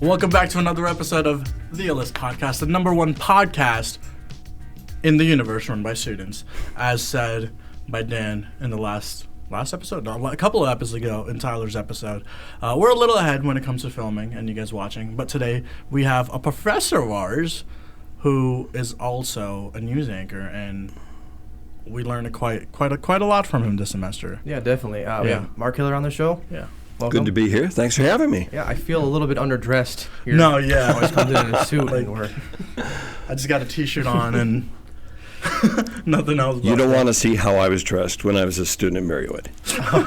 Welcome back to another episode of The Illest Podcast, the number one podcast in the universe run by students, as said by Dan in the last episode, no, a couple of episodes ago in Tyler's episode. We're a little ahead when it comes to filming and you guys watching, but today we have a professor of ours who is also a news anchor, and we learned quite a lot from him this semester. Yeah, definitely. We have Mark Hiller on the show. Yeah. Welcome. Good to be here. Thanks for having me. Yeah, I feel a little bit underdressed here. No, yeah. Always comes in a suit and work. I just got a t-shirt on and nothing else. You don't want to see how I was dressed when I was a student at Marywood.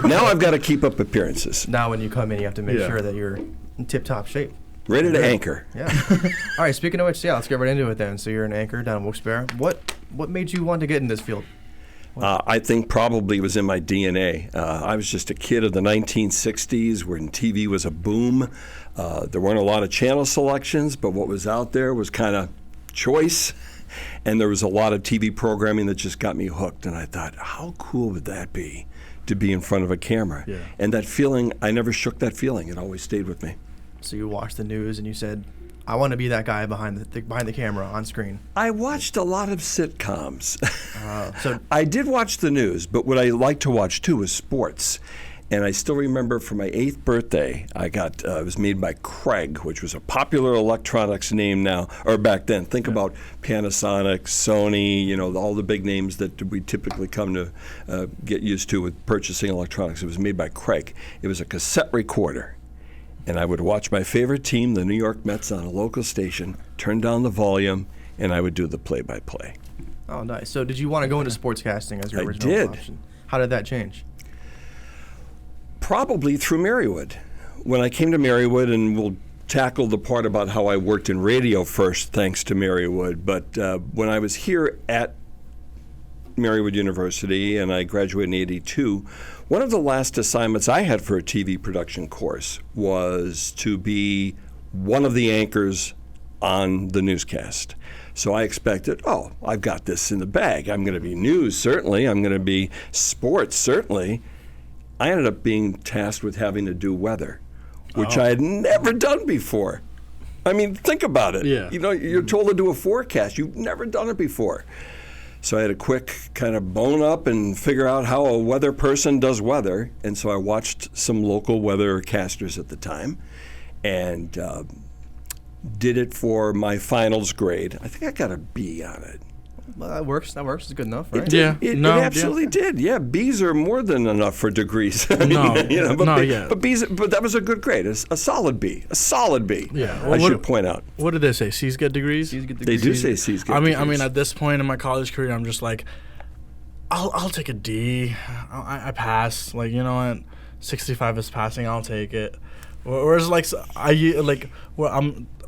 Now I've got to keep up appearances. Now when you come in, you have to make sure that you're in tip-top shape. Ready to anchor. Yeah. All right, speaking of which, let's get right into it then. So you're an anchor down in Wilkes-Barre. What made you want to get in this field? I think probably it was in my DNA. I was just a kid of the 1960s when TV was a boom. There weren't a lot of channel selections, but what was out there was kind of choice. And there was a lot of TV programming that just got me hooked. And I thought, how cool would that be to be in front of a camera? Yeah. And that feeling, I never shook that feeling. It always stayed with me. So you watched the news and you said, I want to be that guy behind the camera on screen. I watched a lot of sitcoms. So I did watch the news, but what I liked to watch too was sports. And I still remember for my 8th birthday, I got it was made by Craig, which was a popular electronics name now, or back then. Think about Panasonic, Sony, all the big names that we typically come to get used to with purchasing electronics. It was made by Craig. It was a cassette recorder. And I would watch my favorite team, the New York Mets, on a local station, turn down the volume, and I would do the play-by-play. Oh, nice. So did you want to go into sportscasting as your original option? How did that change? Probably through Marywood. When I came to Marywood, and we'll tackle the part about how I worked in radio first, thanks to Marywood, but when I was here at Marywood University, and I graduated in '82, one of the last assignments I had for a TV production course was to be one of the anchors on the newscast. So I expected, I've got this in the bag. I'm going to be news, certainly. I'm going to be sports, certainly. I ended up being tasked with having to do weather, which I had never done before. I mean, think about it. Yeah. You're told to do a forecast. You've never done it before. So I had a quick kind of bone up and figure out how a weather person does weather. And so I watched some local weathercasters at the time and did it for my finals grade. I think I got a B on it. Well, that works. It's good enough, right? It absolutely did. Yeah, B's are more than enough for degrees. But that was a good grade. A solid B. A solid B. Yeah, I should point out. What did they say? C's get degrees. C's get degrees. They do say C's get degrees. I mean, at this point in my college career, I'm just like, I'll take a D. I pass. Like, you know what? 65 is passing. I'll take it. Whereas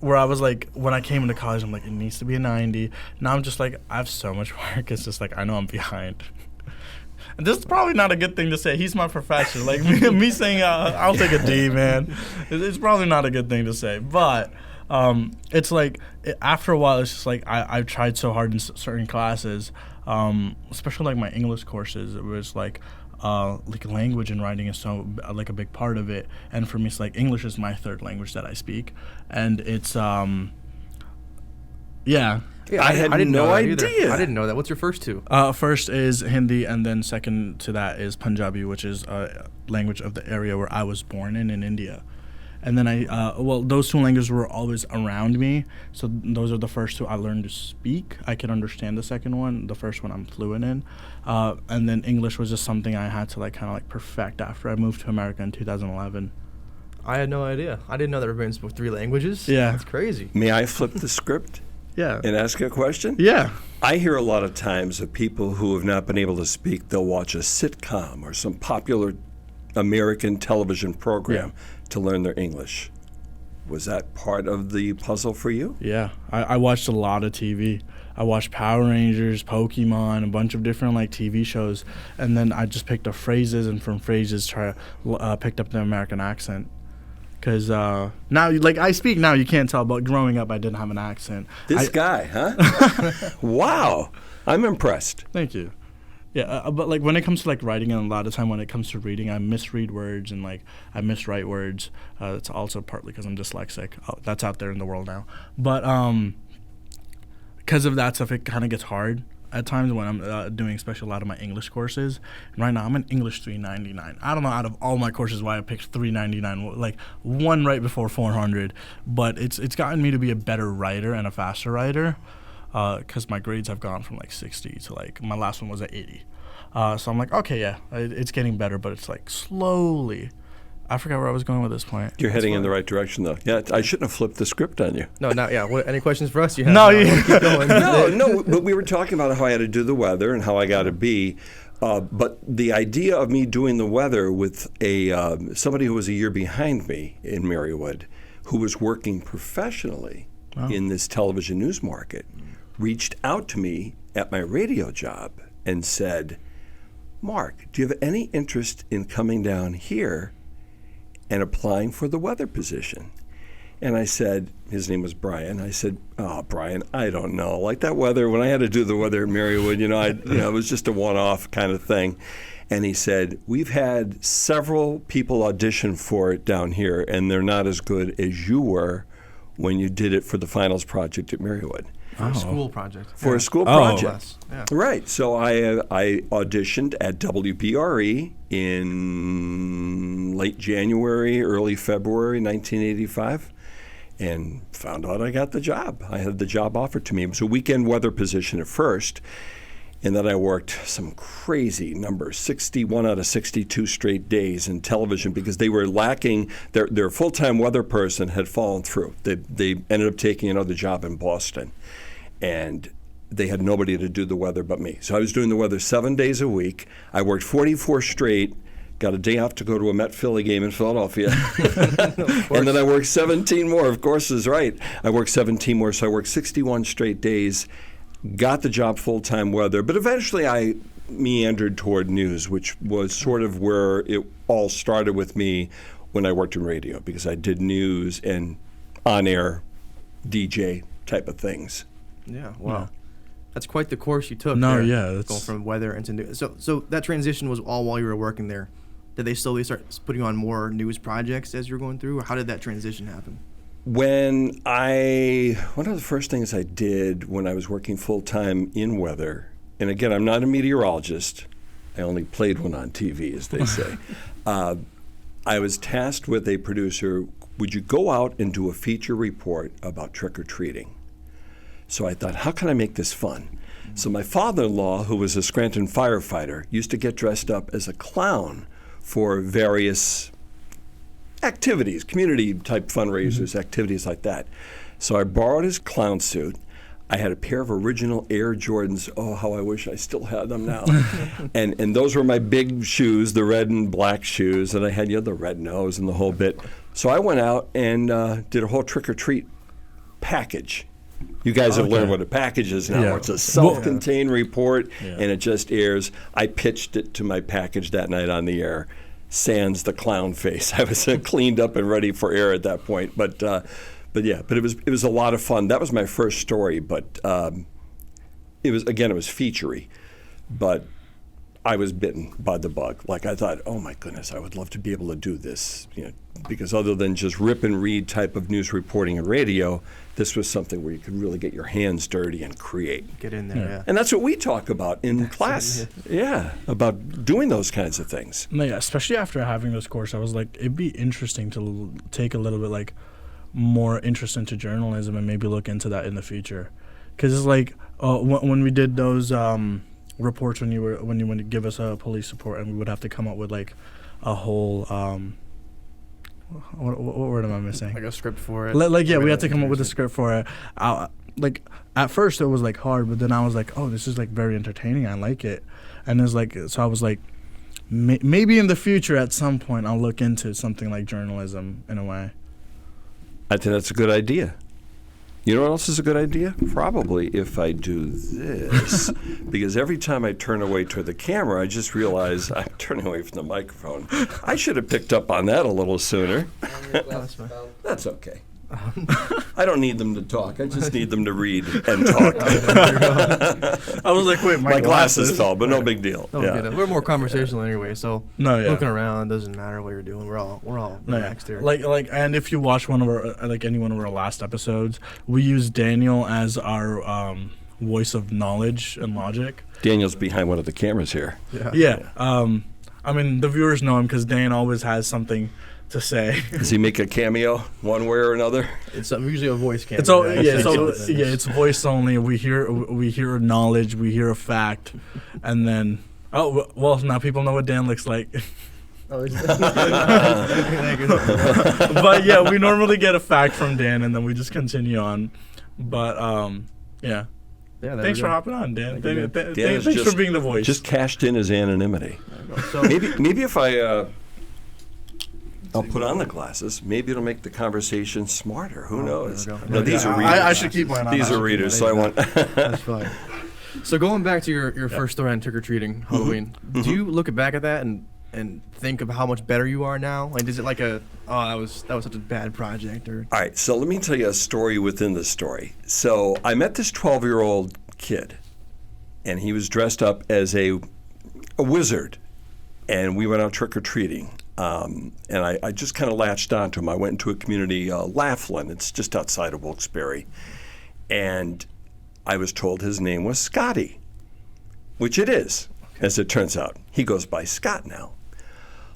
where I was like, when I came into college, I'm like, it needs to be a 90. Now I'm just like, I have so much work. It's just like, I know I'm behind. And this is probably not a good thing to say. He's my professor. Like, me saying I'll take a D, man, it's probably not a good thing to say. But it's like, after a while, it's just like, I've tried so hard in certain classes, especially like my English courses. It was like language and writing is so like a big part of it, and for me it's like English is my third language that I speak, and it's I had no idea. I didn't know that. What's your first two? First is Hindi, and then second to that is Punjabi, which is a language of the area where I was born in India. And then those two languages were always around me, so those are the first two I learned to speak. I could understand the second one. The first one I'm fluent in. And then English was just something I had to kind of perfect after I moved to America in 2011. I had no idea. I didn't know that everybody spoke 3 languages. Yeah. That's crazy. May I flip the script? Yeah. And ask a question? Yeah. I hear a lot of times of people who have not been able to speak, they'll watch a sitcom or some popular American television program to learn their English. Was that part of the puzzle for you? Yeah. I watched a lot of TV. I watched Power Rangers, Pokemon, a bunch of different TV shows, and then I just picked up phrases, and from phrases picked up the American accent. Because now, I speak now, you can't tell, but growing up, I didn't have an accent. This guy, huh? Wow. I'm impressed. Thank you. Yeah, but like when it comes to like writing, and a lot of time when it comes to reading, I misread words and like I miswrite words. It's also partly because I'm dyslexic. That's out there in the world now. But because of that stuff, it kind of gets hard at times when I'm doing especially a lot of my English courses. And right now I'm in English 399. I don't know out of all my courses why I picked 399, like one right before 400. But it's gotten me to be a better writer and a faster writer. Because my grades have gone from like 60 to like my last one was at 80. So I'm like, okay, yeah, it's getting better, but it's like slowly. I forgot where I was going with this point. You're heading in the right direction, though. Yeah, I shouldn't have flipped the script on you. No, not yeah. Any questions for us? You have? No, keep going. No, but we were talking about how I had to do the weather and how I got to be. But the idea of me doing the weather with somebody who was a year behind me in Marywood, who was working professionally in this television news market, reached out to me at my radio job and said, Mark, do you have any interest in coming down here and applying for the weather position? And I said, his name was Brian. I said, oh, Brian, I don't know. Like that weather, when I had to do the weather at Marywood, it was just a one-off kind of thing. And he said, we've had several people audition for it down here, and they're not as good as you were when you did it for the finals project at Marywood. For a school project. For a school project. Yes. Yeah. Right. So I auditioned at WBRE in late January, early February 1985, and found out I got the job. I had the job offered to me. It was a weekend weather position at first, and then I worked some crazy numbers, 61 out of 62 straight days in television because they were lacking, their full-time weather person had fallen through. They ended up taking another job in Boston. And they had nobody to do the weather but me. So I was doing the weather 7 days a week. I worked 44 straight, got a day off to go to a Met-Philly game in Philadelphia. And then I worked 17 more, of course is right. I worked 17 more, so I worked 61 straight days, got the job full-time weather. But eventually I meandered toward news, which was sort of where it all started with me when I worked in radio, because I did news and on-air DJ type of things. Yeah, wow. Yeah. That's quite the course you took. No, there, yeah. That's going from weather into news. So that transition was all while you were working there. Did they slowly start putting on more news projects as you were going through, or how did that transition happen? One of the first things I did when I was working full-time in weather, and again, I'm not a meteorologist. I only played one on TV, as they say. I was tasked with a producer, would you go out and do a feature report about trick-or-treating? So I thought, how can I make this fun? So my father-in-law, who was a Scranton firefighter, used to get dressed up as a clown for various activities, community-type fundraisers, activities like that. So I borrowed his clown suit. I had a pair of original Air Jordans. Oh, how I wish I still had them now. and those were my big shoes, the red and black shoes, and I had the red nose and the whole bit. So I went out and did a whole trick-or-treat package. You guys have learned what a package is now. Yeah. It's a self-contained report, and it just airs. I pitched it to my package that night on the air, sans the clown face. I was cleaned up and ready for air at that point. But it was a lot of fun. That was my first story, but it was featurey. But I was bitten by the bug. Like I thought, oh my goodness, I would love to be able to do this, because other than just rip and read type of news reporting and radio, this was something where you could really get your hands dirty and create. Get in there, yeah. And that's what we talk about in class. Yeah, about doing those kinds of things. Yeah, especially after having this course, I was like, it'd be interesting to take a little bit like more interest into journalism and maybe look into that in the future. Because it's like when we did those reports when you would give us a police report, and we would have to come up with like a whole what word am I missing? Like a script for it. We had to come up with a script for it. Like at first it was like hard, but then I was like, oh, this is like very entertaining. I like it, and it's like so I was like, maybe in the future at some point I'll look into something like journalism in a way. I think that's a good idea. You know what else is a good idea? Probably if I do this, because every time I turn away toward the camera, I just realize I'm turning away from the microphone. I should have picked up on that a little sooner. That's okay. I don't need them to talk. I just need them to read and talk. I was like, wait, My glasses fell, but no big deal. Oh, Yeah. good. We're more conversational anyway, so No, yeah. looking around doesn't matter what you're doing. We're all No, yeah. relaxed here. Like, and if you watch one of our any one of our last episodes, we use Daniel as our voice of knowledge and logic. Daniel's behind one of the cameras here. Yeah. I mean, the viewers know him because Dan always has something to say. Does he make a cameo one way or another? It's usually a voice camera. It's all right? yeah. So yeah, it's voice only. We hear a knowledge, we hear a fact, and then well, now people know what Dan looks like. Oh, But yeah, we normally get a fact from Dan, and then we just continue on. But yeah. Yeah, Thanks for hopping on, Dan. Dan is Thanks just- for being the voice. Just cashed in his anonymity. So Maybe if I'll put on the glasses, maybe it'll make the conversation smarter. Who knows? there we go. No, these are readers. I should keep mine on. These are readers, so I want. that's fine. So going back to your first story on trick or treating Halloween, do you look back at that and think of how much better you are now? Like, is it like that was such a bad project, or All right, so let me tell you a story within the story. So I met this 12-year-old kid, and he was dressed up as a wizard, and we went out trick-or-treating. And I just kind of latched onto him. I went into a community, Laughlin. It's just outside of Wilkes-Barre. And I was told his name was Scotty, which it is, as it turns out. He goes by Scott now.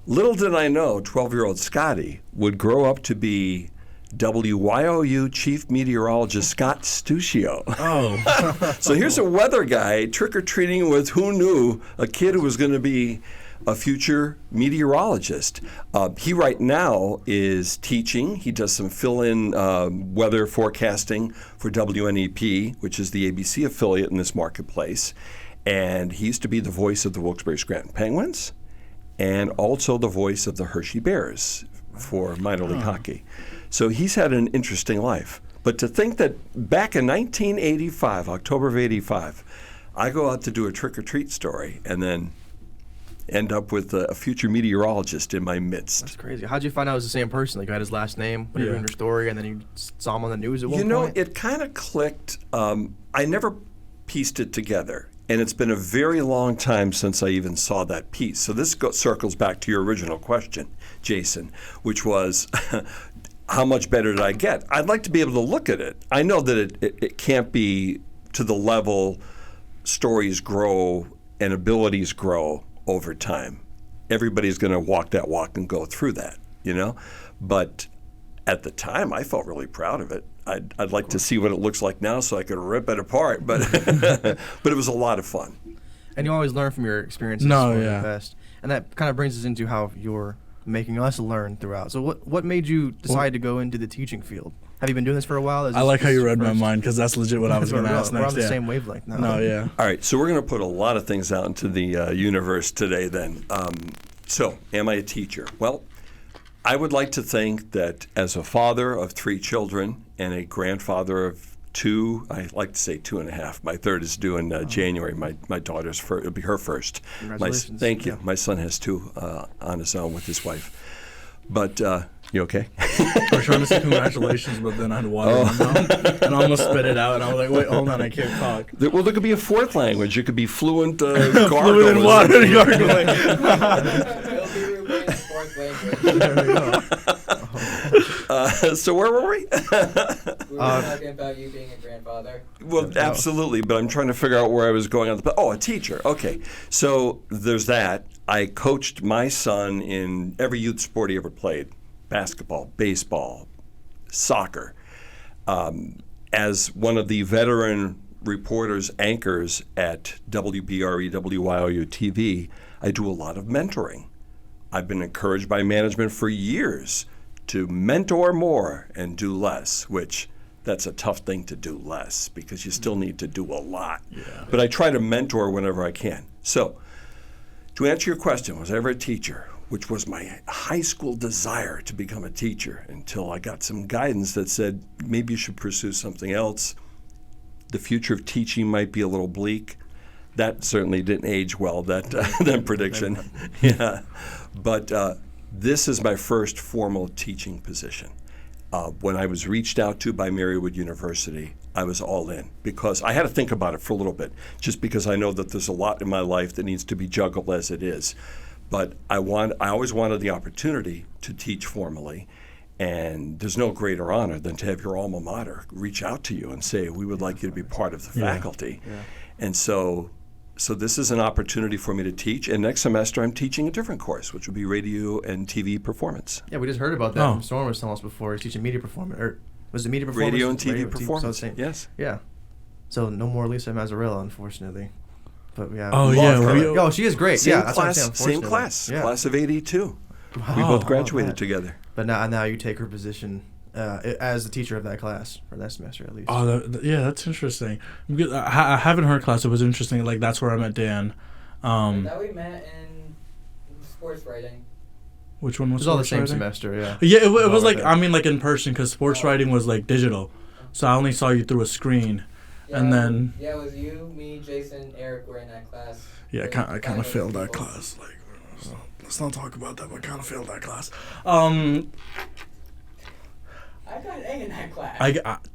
Little did I know 12-year-old Scotty would grow up to be WYOU Chief Meteorologist Scott Stuccio. Oh. So here's a weather guy trick-or-treating with who knew, a kid who was going to be a future meteorologist. He right now is teaching. He does some fill-in weather forecasting for WNEP, which is the ABC affiliate in this marketplace. And he used to be the voice of the Wilkes-Barre-Scranton Penguins and also the voice of the Hershey Bears for minor league hockey. So he's had an interesting life. But to think that back in 1985, October of 85, I go out to do a trick-or-treat story and then end up with a future meteorologist in my midst. that's crazy. How'd you find out it was the same person? Like, you had his last name when you were Yeah. in your story, and then you saw him on the news at one You know, point? it kind of clicked. I never pieced it together. And it's been a very long time since I even saw that piece. So this circles back to your original question, Jason, which was how much better did I get? I'd like to be able to look at it. I know that it can't be to the level stories grow and abilities grow over time. Everybody's going to walk that walk and go through that, you know? But at the time, I felt really proud of it. I'd like to see what it looks like now so I could rip it apart, but but it was a lot of fun. And you always learn from your experiences. No, one of the yeah. best. And that kind of brings us into how you're making us learn throughout. So what made you decide to go into the teaching field? Have you been doing this for a while? I like how you read my mind because that's legit what I was going to ask We're next. on the Yeah. same wavelength now. No, yeah. All right, so we're going to put a lot of things out into the universe today then. So, am I a teacher? Well, I would like to think that as a father of 3 children and a grandfather of 2, I like to say 2.5. My third is due in January. My daughter's first, it'll be her first. Congratulations. Thank you. Yeah. My son has 2 on his own with his wife. But you okay? I was trying to say congratulations, but then I had water in my mouth, and I almost spit it out, and I was like, wait, hold on, I can't talk. Well, there could be a 4th language. It could be fluent gargle. Fluid in water and gargling. There we go. So where were we? We were talking about you being a grandfather. Well, absolutely, but I'm trying to figure out where I was going on. A teacher. Okay, so there's that. I coached my son in every youth sport he ever played: basketball, baseball, soccer. As one of the veteran reporters, anchors at WBRE, WYOU TV, I do a lot of mentoring. I've been encouraged by management for years to mentor more and do less, which that's a tough thing to do less because you still need to do a lot. Yeah. But I try to mentor whenever I can. So, to answer your question, was I ever a teacher? Which was my high school desire to become a teacher until I got some guidance that said maybe you should pursue something else. The future of teaching might be a little bleak. That certainly didn't age well, that prediction. Yeah. But this is my first formal teaching position. When I was reached out to by Marywood University, I was all in because I had to think about it for a little bit, just because I know that there's a lot in my life that needs to be juggled as it is. But I always wanted the opportunity to teach formally, and there's no greater honor than to have your alma mater reach out to you and say, we would like you to be part of the faculty. Yeah. And so this is an opportunity for me to teach, and next semester I'm teaching a different course, which will be radio and TV performance. Yeah, we just heard about that. Storm was telling us before. He's teaching media performance, or was it media performance? Radio and TV performance. So yes. Yeah. So no more Lisa Mazzarella, unfortunately. But yeah. Oh, Oh, she is great. Same yeah, that's what I'm class. saying, Same unfortunately. class. Yeah. Class of '82. We Wow. both graduated man. together. But now you take her position as the teacher of that class for that semester at least. Oh, that's interesting. Because I haven't heard class. It was interesting. Like, that's where I met Dan. That we met in sports writing. Which one it was was all the sports same writing? semester. Yeah. Yeah, it was all like, right I mean, like in person, because sports writing was like digital. So I only saw you through a screen. And then... Yeah, it was you, me, Jason, Eric were in that class. Yeah, I kind of failed that class. Like, let's not talk about that, but I kind of failed that class. I got an A in that class.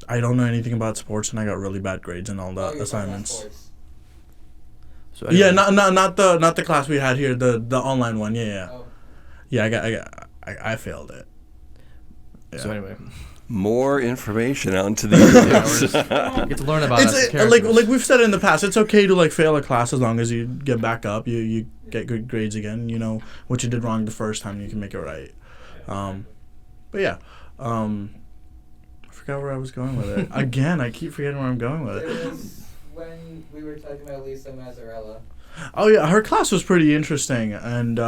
I don't know anything about sports, and I got really bad grades in all the Oh, you're talking about assignments. sports. So Yeah, anyway, not the class we had here, the online one. Yeah. Oh. Yeah, I failed it. Yeah. So anyway, More information onto the interviews. you get to learn about us as It's characters. like we've said in the past. It's okay to like fail a class as long as you get back up. You get good grades again. You know what you did wrong the first time. You can make it right. But yeah, I forgot where I was going with it. Again, I keep forgetting where I'm going with It it. was when we were talking about Lisa Mazzarella. Oh yeah, her class was pretty interesting, and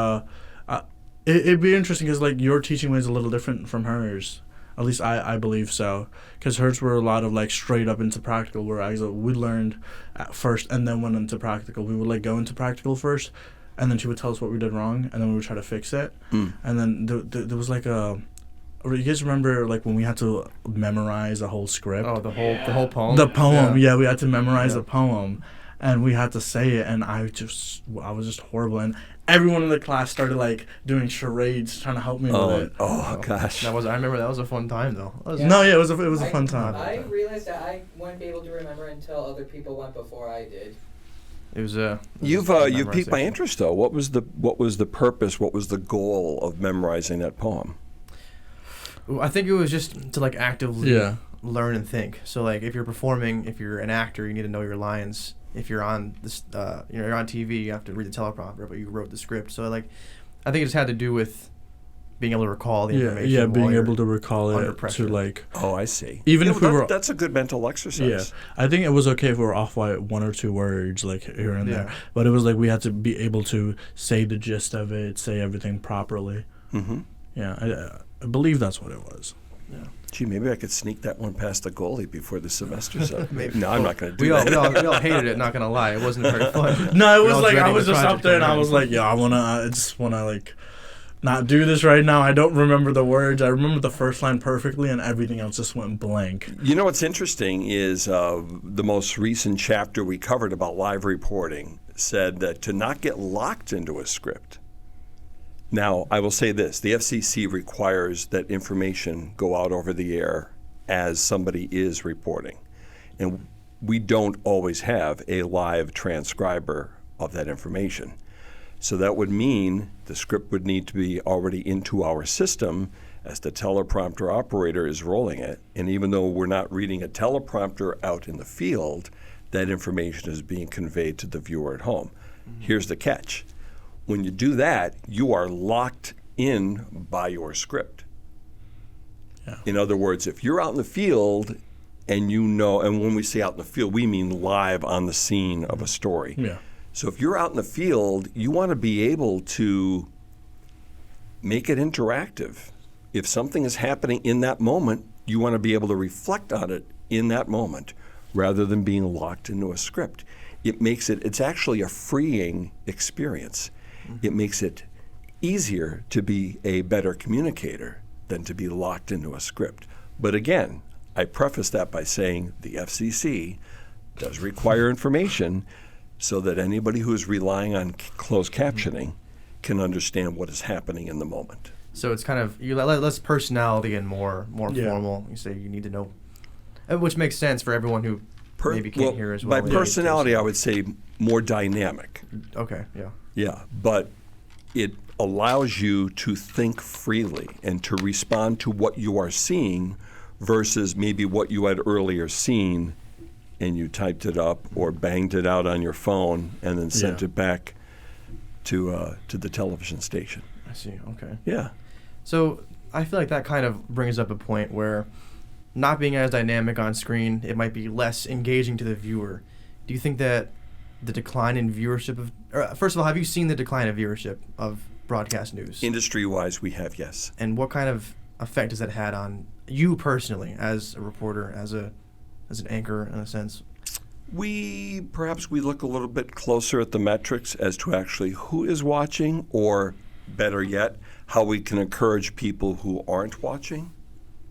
it'd be interesting because like your teaching way is a little different from hers. At least I believe so, because hers were a lot of like straight up into practical, whereas we learned at first and then went into practical. We would like go into practical first, and then she would tell us what we did wrong, and then we would try to fix it. And then there was like a. You guys remember like when we had to memorize a whole script? Oh, the whole poem. The poem, Yeah. yeah, we had to memorize Yeah. the poem, and we had to say it, and I was just horrible, and everyone in the class started like doing charades, trying to help me with it. Oh gosh. I remember that was a fun time though. That was- Yeah. No, yeah, it was a fun time. I realized that I wouldn't be able to remember until other people went before I did. It was You've piqued my interest though. What was the purpose? What was the goal of memorizing that poem? I think it was just to like actively Yeah. learn and think. So like if you're performing, if you're an actor, you need to know your lines. If you're on this, you're on TV, you have to read the teleprompter, but you wrote the script. So like, I think it just had to do with being able to recall the information. Yeah, being while you're able to recall under it pressure. to like. Oh, I see. Even if we were- that's a good mental exercise. Yeah, I think it was okay if we were off by one or two words, like here and there. Yeah. But it was like we had to be able to say the gist of it, say everything properly. Mm-hmm. Yeah, I believe that's what it was. Gee, maybe I could sneak that one past the goalie before the semester's up. Maybe. No, I'm not going to do We all that. hated it. Not gonna lie, it wasn't very fun. No, it We was all like I dreading was the just up project there and I coming was in. like, yeah, I just wanna like not do this right now. I don't remember the words. I remember the first line perfectly, and everything else just went blank. You know what's interesting is the most recent chapter we covered about live reporting said that to not get locked into a script. Now, I will say this. The FCC requires that information go out over the air as somebody is reporting. And we don't always have a live transcriber of that information. So that would mean the script would need to be already into our system as the teleprompter operator is rolling it. And even though we're not reading a teleprompter out in the field, that information is being conveyed to the viewer at home. Here's the catch. When you do that, you are locked in by your script. Yeah. In other words, if you're out in the field and you know, and when we say out in the field, we mean live on the scene of a story. Yeah. So if you're out in the field, you want to be able to make it interactive. If something is happening in that moment, you want to be able to reflect on it in that moment rather than being locked into a script. It's actually a freeing experience. It makes it easier to be a better communicator than to be locked into a script. But again, I preface that by saying the FCC does require information so that anybody who is relying on closed captioning can understand what is happening in the moment. So it's kind of less personality and more Yeah. formal. You say you need to know, which makes sense for everyone who maybe can't hear as well. By personality, I would say more dynamic. Okay, yeah. Yeah, but it allows you to think freely and to respond to what you are seeing versus maybe what you had earlier seen and you typed it up or banged it out on your phone and then sent Yeah. it back to the television station. I see. Okay. Yeah. So I feel like that kind of brings up a point where not being as dynamic on screen, it might be less engaging to the viewer. Do you think that the decline in viewership first of all, have you seen the decline of viewership of broadcast news? Industry-wise, we have, yes. And what kind of effect has that had on you personally as a reporter, as an anchor in a sense? Perhaps we look a little bit closer at the metrics as to actually who is watching, or better yet, how we can encourage people who aren't watching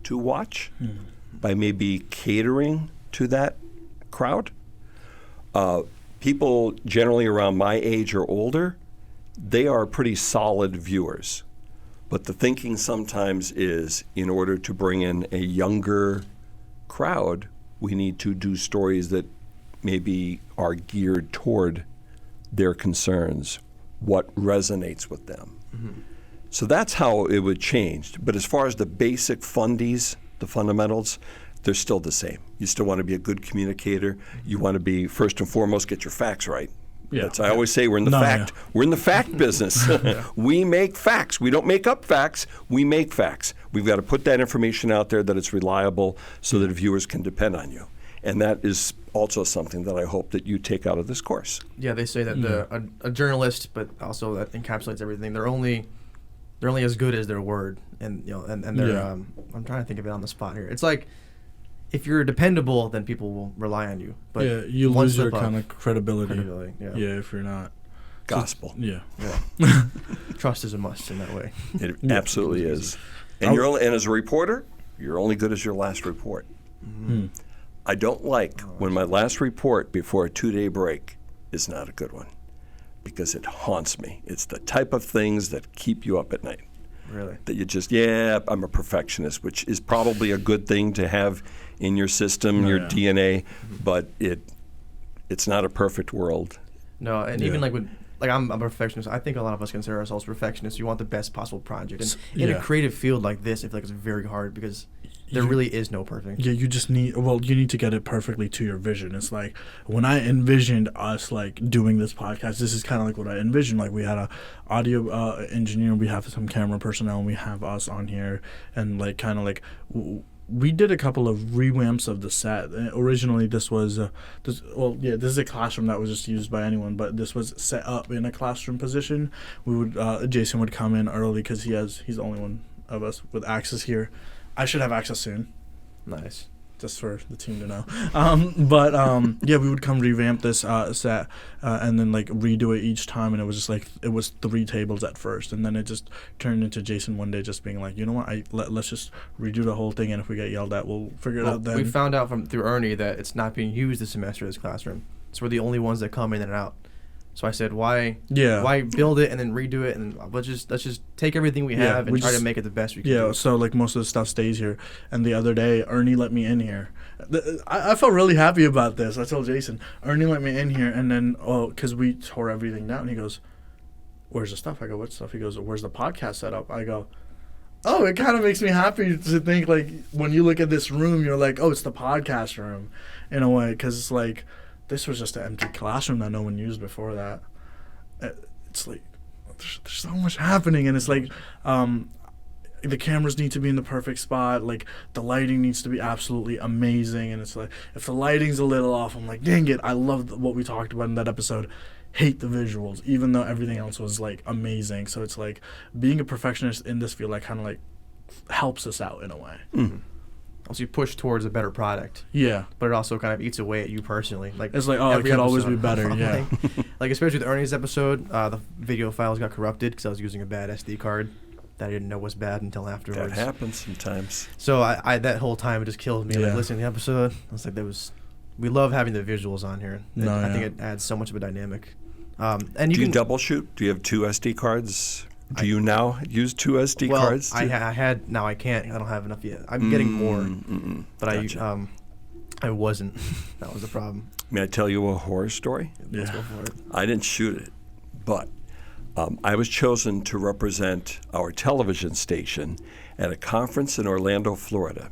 to watch by maybe catering to that crowd. People generally around my age or older, they are pretty solid viewers. But the thinking sometimes is, in order to bring in a younger crowd, we need to do stories that maybe are geared toward their concerns, what resonates with them. So that's how it would change. But as far as the basic fundies, the fundamentals, they're still the same. You still want to be a good communicator. You want to be, first and foremost, get your facts right. Yeah. I always say we're in the we're in the fact business. We make facts. We don't make up facts. We make facts. We've got to put that information out there that it's reliable so that viewers can depend on you. And that is also something that I hope that you take out of this course. Yeah, they say that a journalist, but also that encapsulates everything. They're only as good as their word, and they're. I'm trying to think of it on the spot here. It's like, if you're dependable, then people will rely on you. But yeah, you one lose your slip up, kind of credibility. Yeah. If you're not. Gospel. Yeah. Trust is a must in that way. It absolutely is. And and as a reporter, you're only good as your last report. I don't like when my last report before a 2-day break is not a good one, because it haunts me. It's the type of things that keep you up at night. Really? That you just, I'm a perfectionist, which is probably a good thing to have in your system, your DNA, but it's not a perfect world. No, and even I'm a perfectionist. I think a lot of us consider ourselves perfectionists. You want the best possible project. And in a creative field like this, I feel like it's very hard because there really is no perfect. Yeah, you just need to get it perfectly to your vision. It's like when I envisioned us like doing this podcast, this is kind of like what I envisioned. Like we had a audio engineer, we have some camera personnel, and we have us on here, and like kind of like we did a couple of revamps of the set. Originally, this was this is a classroom that was just used by anyone, but this was set up in a classroom position. We would Jason would come in early because he's the only one of us with access here. I should have access soon. Nice. Just for the team to know. Yeah, we would come revamp this set and then like redo it each time, and it was just like it was 3 tables at first, and then it just turned into Jason one day just being like, you know what, let's just redo the whole thing, and if we get yelled at, we'll figure it out then. We found out through Ernie that it's not being used this semester as classroom. So we're the only ones that come in and out. So I said, why build it and then redo it, and let's just take everything we have and try to make it the best we can. Yeah, so like most of the stuff stays here. And the other day, Ernie let me in here. I felt really happy about this. I told Jason, Ernie let me in here, and then because we tore everything down, he goes, "Where's the stuff?" I go, "What stuff?" He goes, "Where's the podcast setup?" I go, "Oh, it kind of makes me happy to think like when you look at this room, you're like, oh, it's the podcast room, in a way, because it's like." This was just an empty classroom that no one used before that. It's like there's so much happening, and it's like the cameras need to be in the perfect spot. Like the lighting needs to be absolutely amazing, and it's like if the lighting's a little off, I'm like, dang it! I love what we talked about in that episode. Hate the visuals, even though everything else was like amazing. So it's like being a perfectionist in this field, like kind of like helps us out in a way. Mm-hmm. Also, you push towards a better product. Yeah. But it also kind of eats away at you personally. Like it's like, it could always be better, yeah. like especially with Ernie's episode, the video files got corrupted because I was using a bad SD card that I didn't know was bad until afterwards. That happens sometimes. So I that whole time it just killed me. Like listening to the episode, I was like, we love having the visuals on here. I think it adds so much of a dynamic. And do you double shoot? Do you have 2 SD cards? Do you now use 2 SD Well, cards? I had. Now I can't. I don't have enough yet. I'm getting more, but Gotcha. I wasn't. That was the problem. May I tell you a horror story? Let's go for it. I didn't shoot it, but I was chosen to represent our television station at a conference in Orlando, Florida,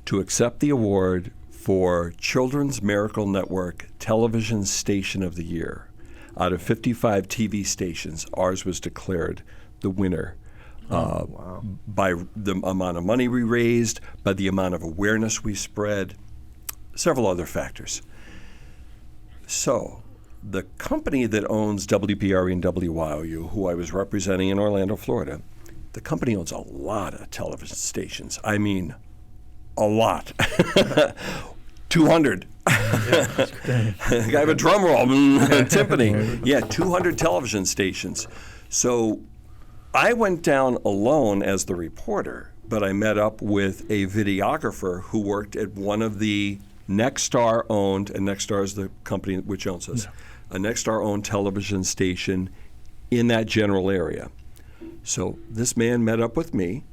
to accept the award for Children's Miracle Network Television Station of the Year. Out of 55 TV stations, ours was declared the winner by the amount of money we raised, by the amount of awareness we spread, several other factors. So the company that owns WPRE and WYOU, who I was representing in Orlando, Florida, the company owns a lot of television stations. I mean, a lot. 200. I have a drum roll, timpani. Yeah, 200 television stations. So I went down alone as the reporter, but I met up with a videographer who worked at one of the Nexstar owned, and Nexstar is the company which owns us, a Nexstar owned television station in that general area. So this man met up with me.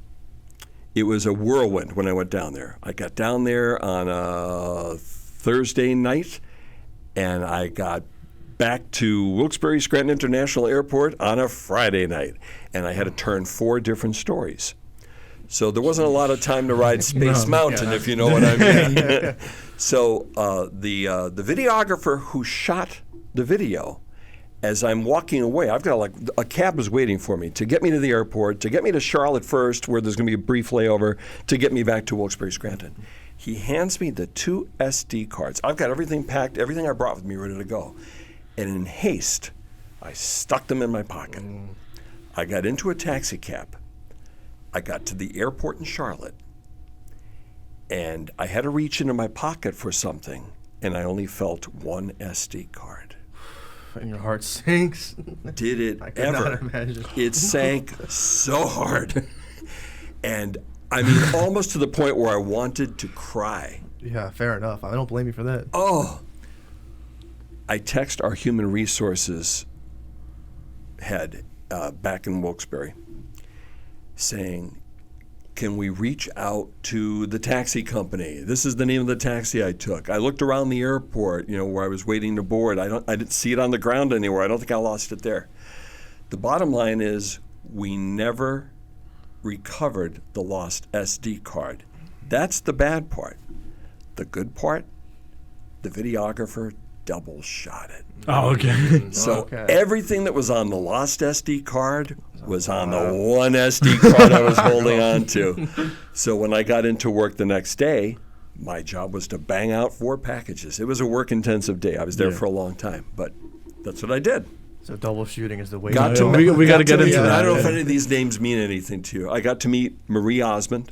It was a whirlwind when I went down there. I got down there on a Thursday night, and I got back to Wilkes-Barre Scranton International Airport on a Friday night, and I had to turn 4 different stories. So there wasn't a lot of time to ride Space Mountain, if you know what I mean. So the videographer who shot the video, as I'm walking away, I've got a cab is waiting for me to get me to the airport, to get me to Charlotte first, where there's going to be a brief layover, to get me back to Wilkes-Barre Scranton. He hands me the 2 SD cards. I've got everything packed, everything I brought with me ready to go. And in haste, I stuck them in my pocket. I got into a taxi cab. I got to the airport in Charlotte, and I had to reach into my pocket for something, and I only felt 1 SD card. And your heart sinks. Did it I could ever? not imagine. It sank so hard. And I mean, almost to the point where I wanted to cry. Yeah, fair enough. I don't blame you for that. Oh. I text our human resources head back in Wilkes-Barre saying, can we reach out to the taxi company? This is the name of the taxi I took. I looked around the airport, where I was waiting to board. I didn't see it on the ground anywhere. I don't think I lost it there. The bottom line is we never recovered the lost SD card. That's the bad part. The good part, the videographer double shot it. Oh, okay. So everything that was on the lost SD card was on the 1 SD card I was holding on to. So when I got into work the next day, my job was to bang out 4 packages. It was a work-intensive day. I was there for a long time, but that's what I did. So double shooting is the way. We got to get into that. I don't know if any of these names mean anything to you. I got to meet Marie Osmond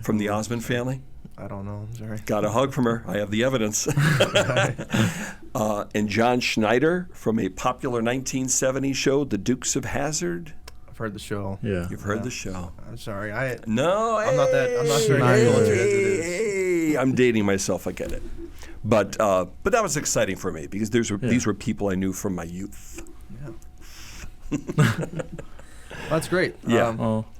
from the Osmond family. I don't know. I'm sorry. Got a hug from her. I have the evidence. And John Schneider from a popular 1970s show, The Dukes of Hazzard. I've heard the show. Yeah. You've heard the show. I'm sorry. No, I'm not very cultured as it is. Hey, I'm dating myself. I get it. But that was exciting for me because these were people I knew from my youth. Yeah. That's great. Yeah.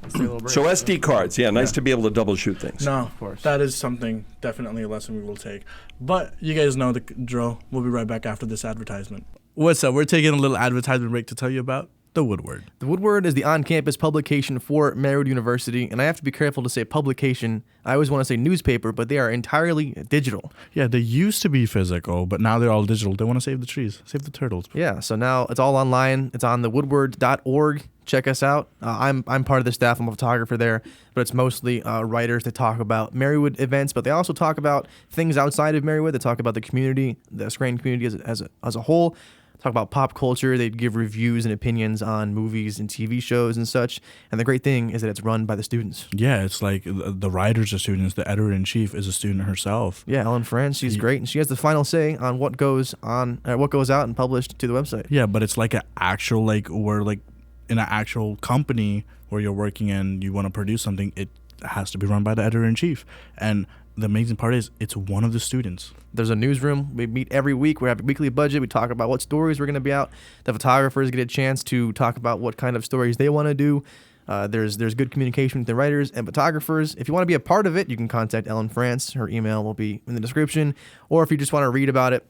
Let's take a little break. So SD cards, nice to be able to double shoot things. No, Of course. that is something, definitely a lesson we will take. But you guys know the drill. We'll be right back after this advertisement. What's up? We're taking a little advertisement break to tell you about The Woodward. The Woodward is the on-campus publication for Marywood University, and I have to be careful to say publication. I always want to say newspaper, but they are entirely digital. Yeah, they used to be physical, but now they're all digital. They want to save the trees, save the turtles. Yeah, so now it's all online. It's on thewoodward.org. Check us out. I'm part of the staff. I'm a photographer there, but it's mostly writers that talk about Marywood events, but they also talk about things outside of Marywood. They talk about the community, the Scranton community as a whole. Talk about pop culture. They give reviews and opinions on movies and TV shows and such. And the great thing is that it's run by the students. Yeah, it's like the writers are students. The editor-in-chief is a student herself. Yeah, Ellen Franz, she's great, and she has the final say on what goes out and published to the website. Yeah, but it's like an actual, we're like in an actual company where you're working and you want to produce something. It has to be run by the editor-in-chief. And the amazing part is it's one of the students. There's a newsroom. We meet every week. We have a weekly budget. We talk about what stories we're going to be out. The photographers get a chance to talk about what kind of stories they want to do. There's good communication with the writers and photographers. If you want to be a part of it, you can contact Ellen France. Her email will be in the description. Or if you just want to read about it,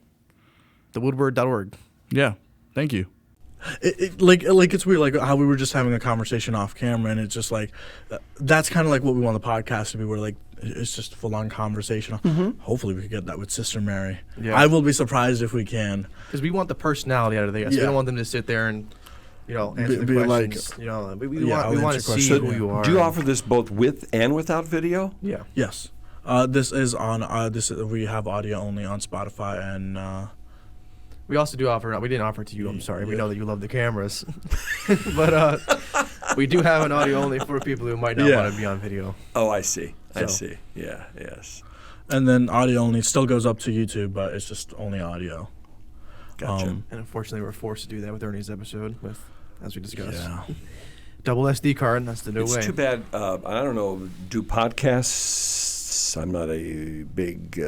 thewoodward.org. Yeah, thank you. Like it's weird, like how we were just having a conversation off camera, and it's just like that's kind of like what we want the podcast to be. Where like it's just full on conversation. Hopefully, we could get that with Sister Mary. Yeah. I will be surprised if we can. Because we want the personality out of the guests. We Yeah. don't want them to sit there and answer the Be like, questions. We yeah, want I'll to answer see questions. who you are. Do you offer this both with and without video? Yeah. Yes, this is on. We have audio only on Spotify, and We also do offer. We didn't offer it to you. I'm sorry. We Yeah. know that you love the cameras, but we do have an audio only for people who might not Yeah. want to be on video. Oh, I see. I So- see. Yeah. Yes. and then audio only still goes up to YouTube, but it's just only audio. Gotcha. And unfortunately, we're forced to do that with Ernie's episode, as we discussed. Yeah. Double SD card. That's the new It's way. too bad. I don't know. Do podcasts? I'm not a big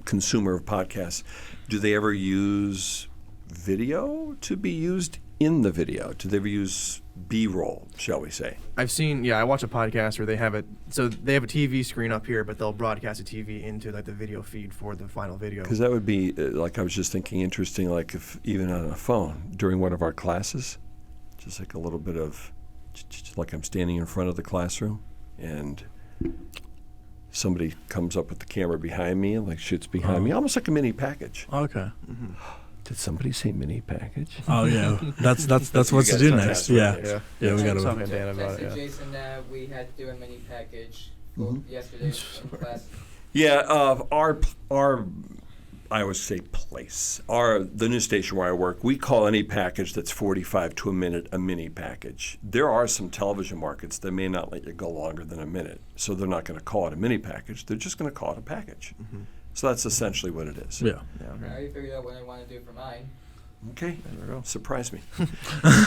consumer of podcasts. Do they ever use video to be used in the video? Do they ever use B-roll, shall we say? I've seen. Yeah, I watch a podcast where they have it. So they have a TV screen up here, but they'll broadcast a TV into like the video feed for the final video. Because that would be like I was just thinking, interesting. Like if even on a phone during one of our classes, just like a little bit of, like I'm standing in front of the classroom, and somebody comes up with the camera behind me and like shoots behind me, almost like a mini package. Okay. Did somebody say mini package? Oh yeah, that's what's to guys do know next. that, Yeah. right? Yeah. Yeah, we gotta. Talking to Dan about Texted it. Yeah. Jason that we had to do a mini package yesterday in class. Yeah, our I always say place. The news station where I work, we call any package that's 45 to a minute a mini package. There are some television markets that may not let you go longer than a minute, so they're not going to call it a mini package. They're just going to call it a package. So that's essentially what it is. Yeah. Yeah. I Okay. already figured out what I want to do for mine. Okay. There we go. Surprise me.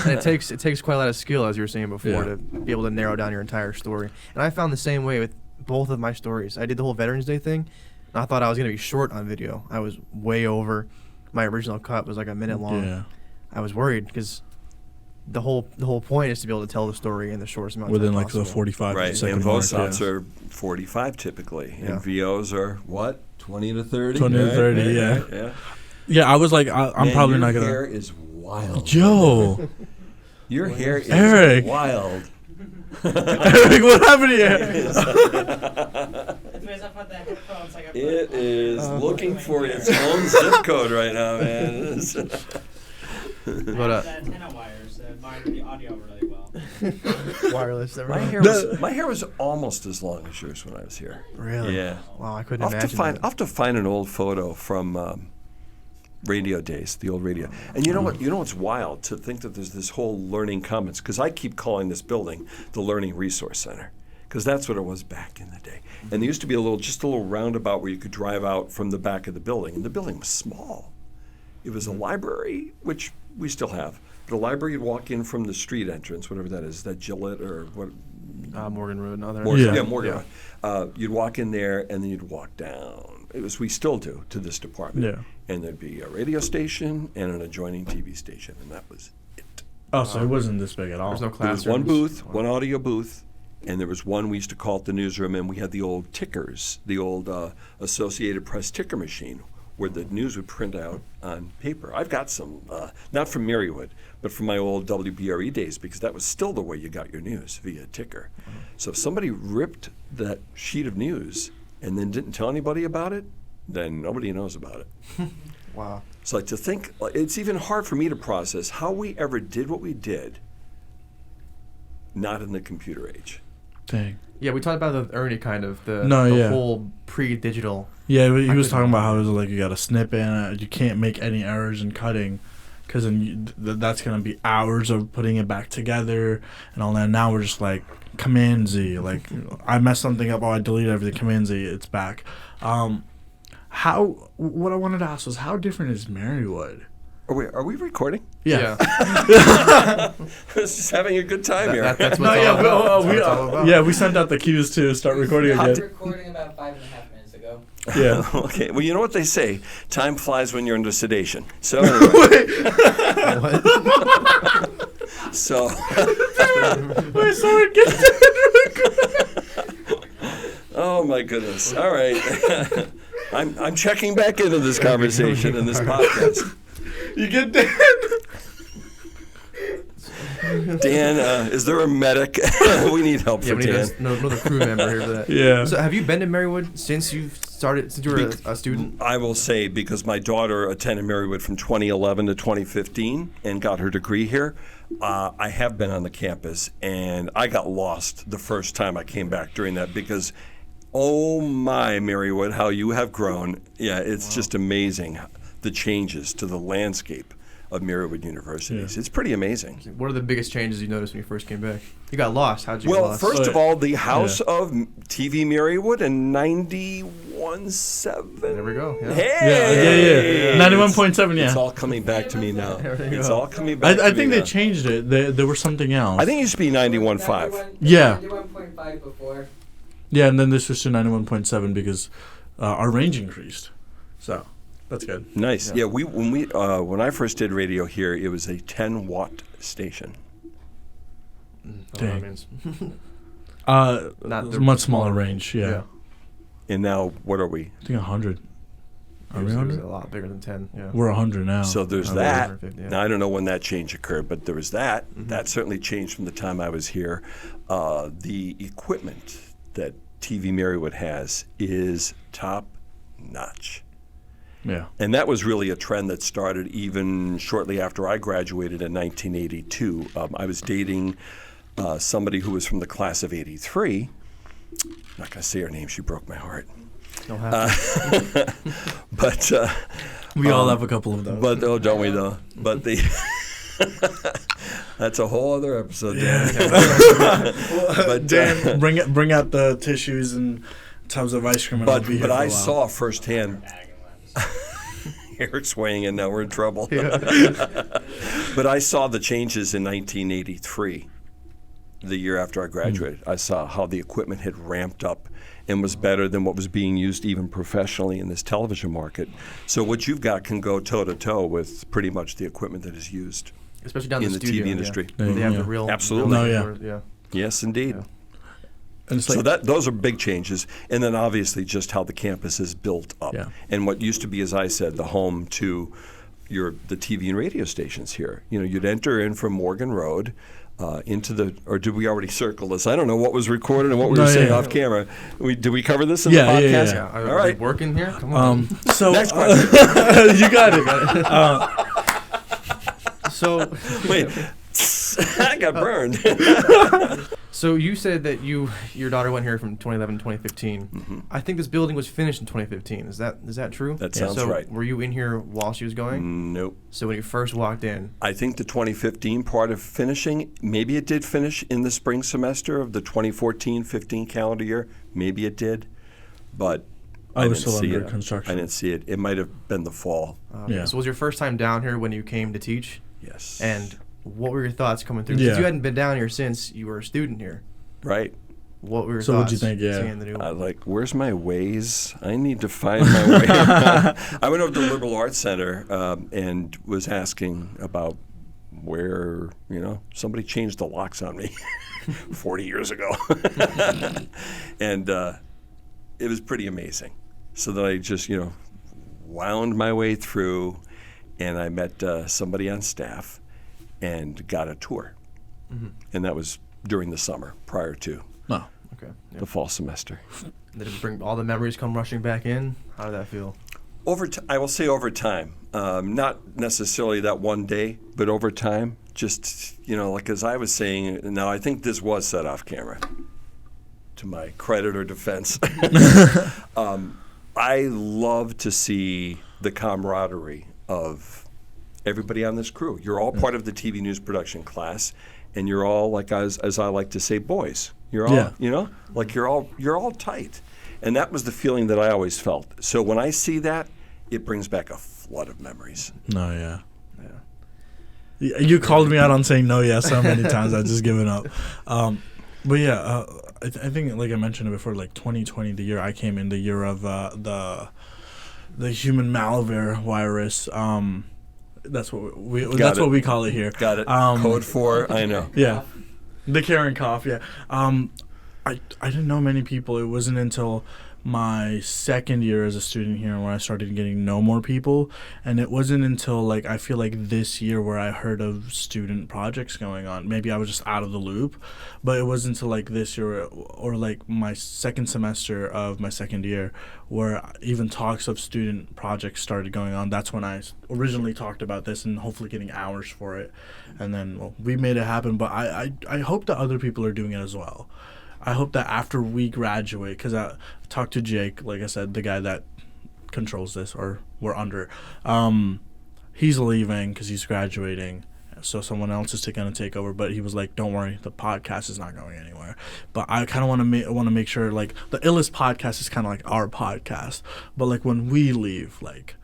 And it takes quite a lot of skill, as you were saying before, Yeah. to be able to narrow down your entire story. And I found the same way with both of my stories. I did the whole Veterans Day thing, and I thought I was going to be short on video. I was way over. My original cut was like a minute long. Yeah. I was worried because the whole point is to be able to tell the story in the shortest amount of Within time like possible. the 45 Right. second And mark. VOSOTs Yeah. are 45 typically. Yeah. And VOs are what? 20 to 30? 20 to Right, 30, right, yeah. right, yeah. Yeah, I was like, I'm Man, probably your not gonna. hair is wild. Joe, Your hair is Eric. wild. Eric, what happened to you? It is looking for its own zip code right now, man. But The antenna wires mine the audio really well. wireless. My hair was almost as long as yours when I was here. Really? Yeah. Wow, I couldn't I'll imagine I'll that. have to find an old photo from radio days, the old radio. And you know what? You know what's wild to think that there's this whole learning commons, because I keep calling this building the Learning Resource Center, because that's what it was back in the day. And there used to be just a little roundabout where you could drive out from the back of the building, and the building was small. It was a library, which we still have. But a library, you'd walk in from the street entrance, whatever that is, that Gillette or what? Morgan Road and other. Morgan, Yeah. Morgan. You'd walk in there, and then you'd walk down. We still do to this department. Yeah. And there'd be a radio station and an adjoining TV station, and that was it. Oh, so it wasn't this big at all. There's no There was classrooms. one booth, one audio booth, and there was one we used to call it the newsroom, and we had the old tickers, the old Associated Press ticker machine, where the news would print out on paper. I've got some, not from Marywood, but from my old WBRE days, because that was still the way you got your news, via ticker. So if somebody ripped that sheet of news and then didn't tell anybody about it, then nobody knows about it. Wow. So to think, it's even hard for me to process how we ever did what we did, not in the computer age. Dang. Yeah, we talked about the Ernie kind of the Yeah. whole pre-digital. Yeah, he was couldn't talking about how it imagine. was like you got to snip in it. You can't make any errors in cutting, because then that's gonna be hours of putting it back together and all that. Now we're just like Command Z. Like I messed something up. Oh, I deleted everything. Command Z. It's back. What I wanted to ask was how different is Marywood? Are we recording? Yeah. I was just having a good time here. That's No, what's yeah, all about. That's what it's all about. we sent out the cues to start recording How again. did- Recording about 5.5 minutes ago. so. Yeah. Okay. Well, you know what they say: time flies when you're under sedation. So anyway. So. Wait, sorry, get Oh my goodness! All right, I'm checking back into this conversation in this podcast. You get Dan. Dan, is there a medic? We need help for we need Dan. another crew member here for that. Yeah. So have you been to Marywood since you were a student? I will say, because my daughter attended Marywood from 2011 to 2015 and got her degree here, I have been on the campus, and I got lost the first time I came back during that because, oh my, Marywood, how you have grown. Yeah, it's just amazing, the changes to the landscape of Marywood Universities. Yeah. It's pretty amazing. What are the biggest changes you noticed when you first came back? You got lost. How'd you get Well, lost? first of all, the House Yeah. of TV Marywood in 91.7. There we go. Yeah. Hey! Yeah. 91.7, yeah. It's all coming back to me now. There you It's go. all coming back to I me think now. they changed it. There was something else. I think it used to be 91.5. Yeah. 91.5 before. Yeah, and then this was to 91.7 because our range increased. So that's good. Nice. Yeah. Yeah, when I first did radio here, it was a 10-watt station. That Dang. means. Not the much smaller range. Yeah. And now, what are we? I think 100. Are It we was 100? a lot bigger than 10. Yeah. We're 100 now. So there's Oh, that. 150, yeah. Now, I don't know when that change occurred, but there was that. Mm-hmm. That certainly changed from the time I was here. The equipment that TV Marywood has is top notch. Yeah. And that was really a trend that started even shortly after I graduated in 1982. I was dating somebody who was from the class of '83. I'm not going to say her name; she broke my heart. Don't have to. But We all have a couple of those. but oh, don't we though? But the that's a whole other episode, Dan. But Dan, bring out the tissues and tubs of ice cream, and I'll be here but for a I while. saw firsthand. Eric's weighing in now. We're in trouble. But I saw the changes in 1983, the year after I graduated. I saw how the equipment had ramped up and was better than what was being used even professionally in this television market. So what you've got can go toe-to-toe with pretty much the equipment that is used. Especially down in the the studio. TV industry. Yeah. They have Yeah. the real. Absolutely. real- No, yeah. Yes, indeed. Yeah. And it's So like, those are big changes, and then obviously just how the campus is built up, Yeah. and what used to be, as I said, the home to the TV and radio stations here. You know, you'd enter in from Morgan Road into the, or did we already circle this? I don't know what was recorded and what we No, were saying yeah. off camera. Did we cover this in Yeah, the yeah, podcast? yeah. Are All right. we working here? Come on. so Next question. you got it. So, Wait, I got burned. so you said that your daughter went here from 2011 to 2015. I think this building was finished in 2015. Is that true? That sounds so right. Were you in here while she was going? Nope. So when you first walked in, I think the 2015 part of finishing, maybe it did finish in the spring semester of the 2014-15 calendar year. Maybe it did, but I I was didn't still see under it. construction. I didn't see it. It might have been the fall. Yeah. So was your first time down here when you came to teach? Yes. And what were your thoughts coming through? Yeah. Because you hadn't been down here since you were a student here. Right. What were your So thoughts? what'd you think? Yeah. Seeing the new Like, where's my ways? I need to find my way. I went over to the Liberal Arts Center and was asking about where, somebody changed the locks on me 40 years ago. And it was pretty amazing. So then I just, wound my way through, and I met somebody on staff and got a tour. And that was during the summer prior to No. Okay. Yeah. the fall semester. Did it bring all the memories come rushing back in? How did that feel? I will say over time, not necessarily that one day, but over time, just, like as I was saying, now I think this was set off camera, to my credit or defense. I love to see the camaraderie of everybody on this crew. You're all part of the TV news production class, and you're all, like as I like to say, boys. You're all, Yeah. like you're all tight. And that was the feeling that I always felt. So when I see that, it brings back a flood of memories. No, yeah. You called me out on saying no, yeah, so many times. I've just given up. But yeah, I think like I mentioned it before, like 2020, the year I came in, the year of the human malware virus. That's what what we call it here. Got it. Code 4. I know. Yeah, the Karen cough. Yeah. I didn't know many people. It wasn't until my second year as a student here where I started getting to know more people, and it wasn't until like I feel like this year where I heard of student projects going on. Maybe I was just out of the loop, but it wasn't until like this year or like my second semester of my second year where even talks of student projects started going on. That's when I originally talked about this and hopefully getting hours for it, and then we made it happen. But I hope that other people are doing it as well. I hope that after we graduate, because I talked to Jake, like I said, the guy that controls this, or we're under, he's leaving because he's graduating, so someone else is going to take over. But he was like, "Don't worry, the podcast is not going anywhere." But I kind of want to make sure, like, the Illest podcast is kind of like our podcast, but like when we leave, like,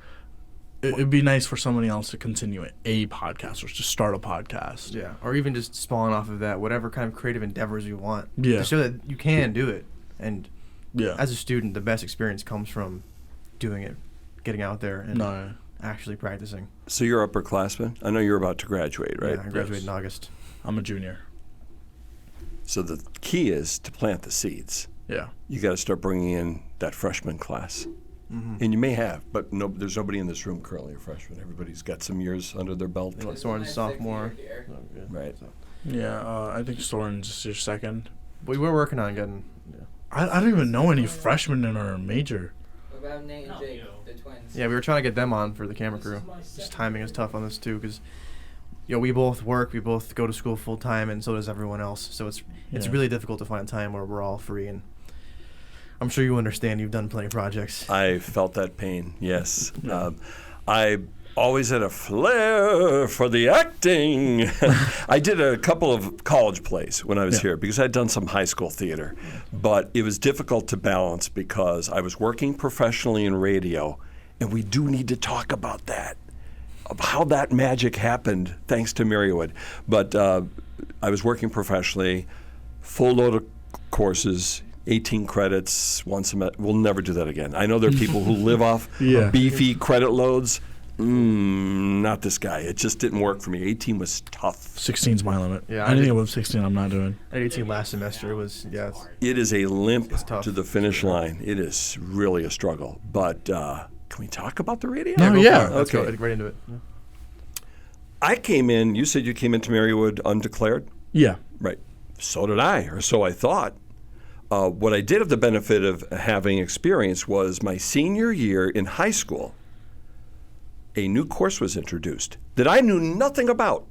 it'd be nice for somebody else to continue a podcast or just start a podcast. Yeah, or even just spawn off of that, whatever kind of creative endeavors you want. Yeah. To show that you can do it. And Yeah. as a student, the best experience comes from doing it, getting out there and No. actually practicing. So you're upperclassman? I know you're about to graduate, right? Yeah, I graduated in August. I'm a junior. So the key is to plant the seeds. Yeah. You got to start bringing in that freshman class. And you may have, but no, there's nobody in this room currently a freshman. Everybody's got some years under their belt. Yeah. This is Soren's my sophomore. sixth year here. Right. Yeah, I think Soren's just your second. We were working on getting. Yeah. I don't even know any freshmen in our major. What about Nate and Not Jake, you. the twins? Yeah, we were trying to get them on for the camera crew. Just timing is tough on this too, because we both work, we both go to school full time, and so does everyone else. So it's Yeah. really difficult to find time where we're all free. And I'm sure you understand. You've done plenty of projects. I felt that pain, yes. I always had a flair for the acting. I did a couple of college plays when I was here because I'd done some high school theater. But it was difficult to balance because I was working professionally in radio, and we do need to talk about that, of how that magic happened thanks to Marywood. But I was working professionally, full load of courses, 18 credits, one semester. We'll never do that again. I know there are people who live off Yeah. beefy credit loads. Not this guy. It just didn't work for me. 18 was tough. 16's my limit. Yeah, I Anything did- above 16, I'm not doing. At 18 last semester was It is a limp It's tough. to the finish line. It is really a struggle. But can we talk about the radio? No, go yeah. for it. Let's go Okay. right into it. Yeah. I came in, you said you came into Marywood undeclared? Yeah. Right. So did I, or so I thought. What I did have the benefit of having experience was my senior year in high school, a new course was introduced that I knew nothing about.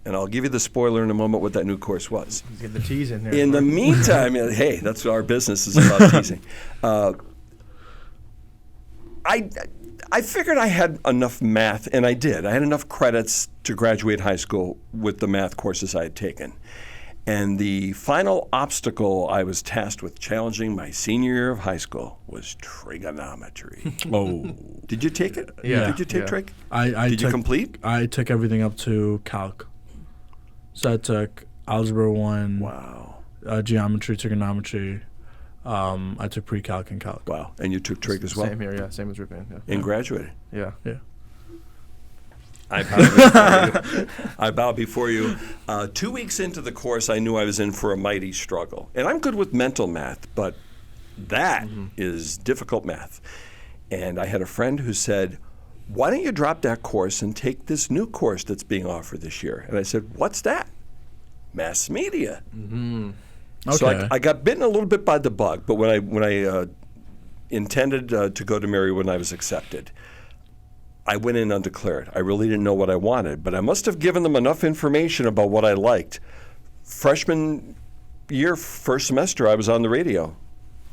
And I'll give you the spoiler in a moment what that new course was. Let's get the tease in there. In the meantime, hey, that's what our business is about, teasing. I figured I had enough math, and I did. I had enough credits to graduate high school with the math courses I had taken. And the final obstacle I was tasked with challenging my senior year of high school was trigonometry. Oh. Did you take it? Yeah. Did you take Yeah. trig? I Did you took, complete? I took everything up to calc. So I took algebra 1, Wow. geometry, trigonometry. I took pre-calc and calc. Wow. And you took trig as well? Same here, yeah. Same as Ripon. Yeah. And graduated. Yeah. Yeah. I bow before you. I bow before you. 2 weeks into the course, I knew I was in for a mighty struggle. And I'm good with mental math, but that is difficult math. And I had a friend who said, why don't you drop that course and take this new course that's being offered this year? And I said, what's that? Mass media. So Okay. I got bitten a little bit by the bug, but when I intended to go to Marywood when I was accepted, I went in undeclared. I really didn't know what I wanted, but I must have given them enough information about what I liked. Freshman year, first semester, I was on the radio.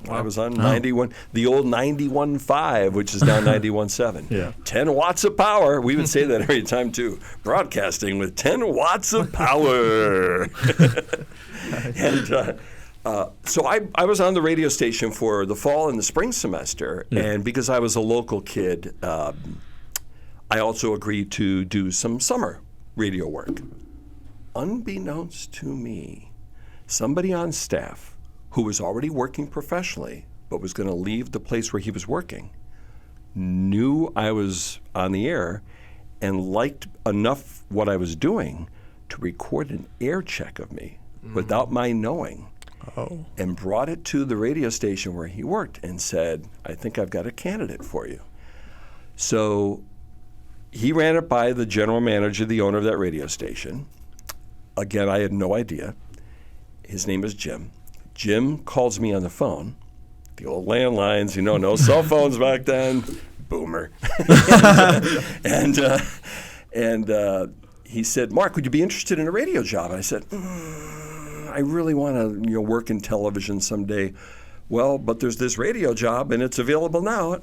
I was on 91, the old 91.5, which is now 91.7. Yeah. 10 watts of power. We would say that every time, too. Broadcasting with 10 watts of power. And so I was on the radio station for the fall and the spring semester, and because I was a local kid, I also agreed to do some summer radio work. Unbeknownst to me, somebody on staff who was already working professionally but was going to leave the place where he was working knew I was on the air and liked enough what I was doing to record an air check of me without my knowing. Oh. And brought it to the radio station where he worked and said, I think I've got a candidate for you. So he ran it by the general manager, the owner of that radio station. Again, I had no idea. His name is Jim. Jim calls me on the phone. The old landlines, you know, no cell phones back then. Boomer. and he said, Mark, would you be interested in a radio job? And I said, I really want to work in television someday. Well, but there's this radio job, and it's available now.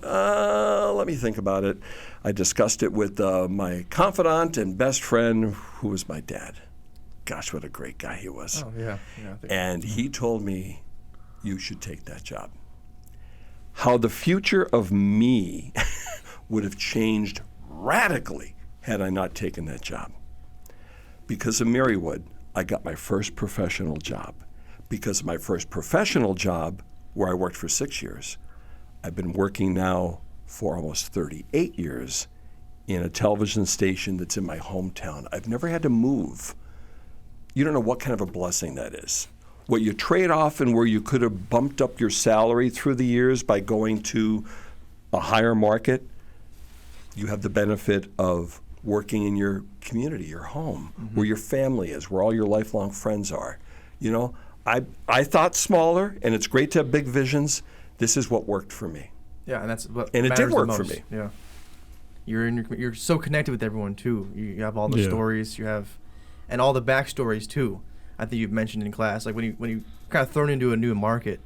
Let me think about it. I discussed it with my confidant and best friend, who was my dad. Gosh, what a great guy he was. Oh, yeah. And he told me, you should take that job. How the future of me would have changed radically had I not taken that job. Because of Marywood, I got my first professional job. Because of my first professional job, where I worked for 6 years, I've been working now for almost 38 years in a television station that's in my hometown. I've never had to move. You don't know what kind of a blessing that is. What you trade off and where you could have bumped up your salary through the years by going to a higher market, you have the benefit of working in your community, your home, where your family is, where all your lifelong friends are. You know, I thought smaller, and it's great to have big visions. This is what worked for me. Yeah, and that's what And it did matters the work for most. me. Yeah. You're so connected with everyone too. You have all the Yeah. stories, and all the backstories too. I think you've mentioned in class, like when you kind of thrown into a new market,